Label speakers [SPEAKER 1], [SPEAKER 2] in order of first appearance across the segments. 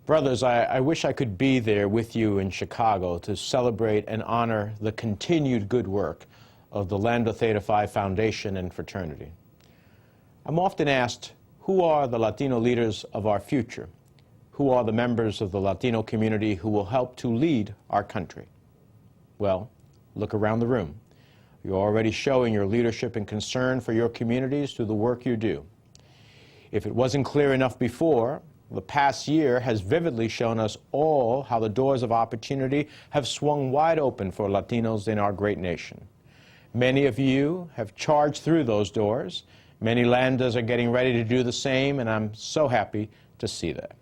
[SPEAKER 1] Brothers, I wish I could be there with you in Chicago to celebrate and honor the continued good work of the Lambda Theta Phi Foundation and fraternity. I'm often asked, who are the Latino leaders of our future? Who are the members of the Latino community who will help to lead our country? Well, look around the room. You're already showing your leadership and concern for your communities through the work you do. If it wasn't clear enough before, the past year has vividly shown us all how the doors of opportunity have swung wide open for Latinos in our great nation. Many of you have charged through those doors. Many Lambdas are getting ready to do the same, and I'm so happy to see that.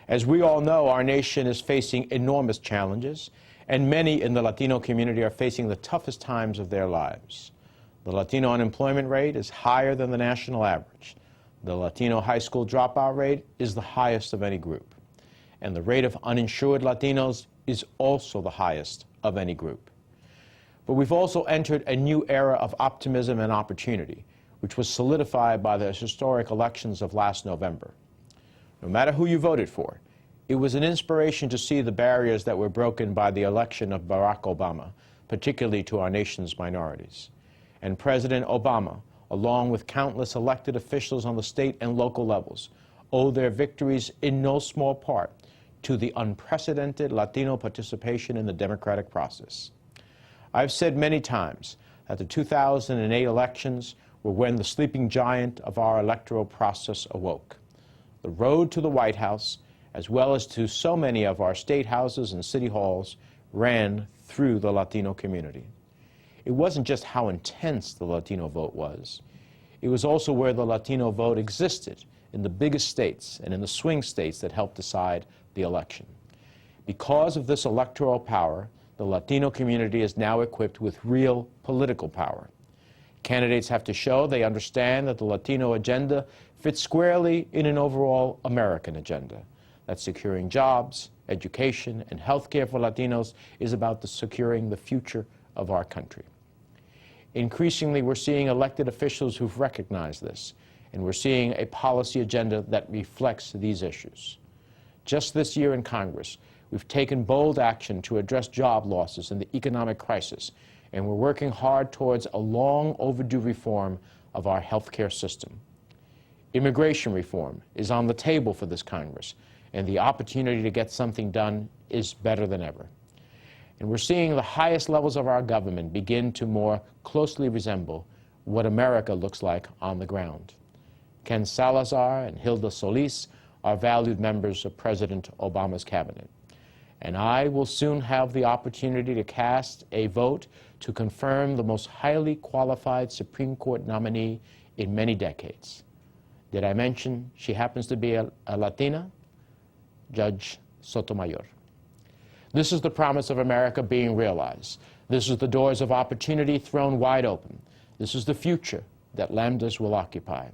[SPEAKER 1] As we all know, our nation is facing enormous challenges, and many in the Latino community are facing the toughest times of their lives. The Latino unemployment rate is higher than the national average. The Latino high school dropout rate is the highest of any group. And the rate of uninsured Latinos is also the highest of any group. But we've also entered a new era of optimism and opportunity, which was solidified by the historic elections of last November. No matter who you voted for, it was an inspiration to see the barriers that were broken by the election of Barack Obama, particularly to our nation's minorities. And President Obama, along with countless elected officials on the state and local levels, owe their victories in no small part to the unprecedented Latino participation in the democratic process. I've said many times that the 2008 elections were when the sleeping giant of our electoral process awoke. The road to the White House, as well as to so many of our state houses and city halls, ran through the Latino community. It wasn't just how intense the Latino vote was. It was also where the Latino vote existed, in the biggest states and in the swing states that helped decide the election. Because of this electoral power, the Latino community is now equipped with real political power. Candidates have to show they understand that the Latino agenda fits squarely in an overall American agenda, that securing jobs, education, and health care for Latinos is about securing the future of our country. Increasingly, we're seeing elected officials who've recognized this, and we're seeing a policy agenda that reflects these issues. Just this year in Congress, we've taken bold action to address job losses and the economic crisis, and we're working hard towards a long overdue reform of our health care system. Immigration reform is on the table for this Congress, and the opportunity to get something done is better than ever. And we're seeing the highest levels of our government begin to more closely resemble what America looks like on the ground. Ken Salazar and Hilda Solis are valued members of President Obama's cabinet. And I will soon have the opportunity to cast a vote to confirm the most highly qualified Supreme Court nominee in many decades. Did I mention she happens to be a Latina? Judge Sotomayor. This is the promise of America being realized. This is the doors of opportunity thrown wide open. This is the future that Lambdas will occupy.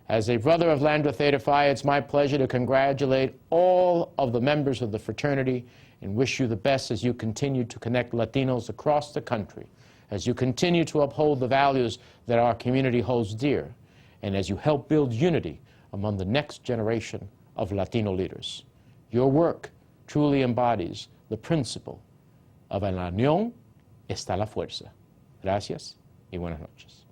[SPEAKER 1] As a brother of Lambda Theta Phi, it's my pleasure to congratulate all of the members of the fraternity and wish you the best as you continue to connect Latinos across the country, as you continue to uphold the values that our community holds dear, and as you help build unity among the next generation of Latino leaders. Your work truly embodies the principle of en la unión está la fuerza. Gracias y buenas noches.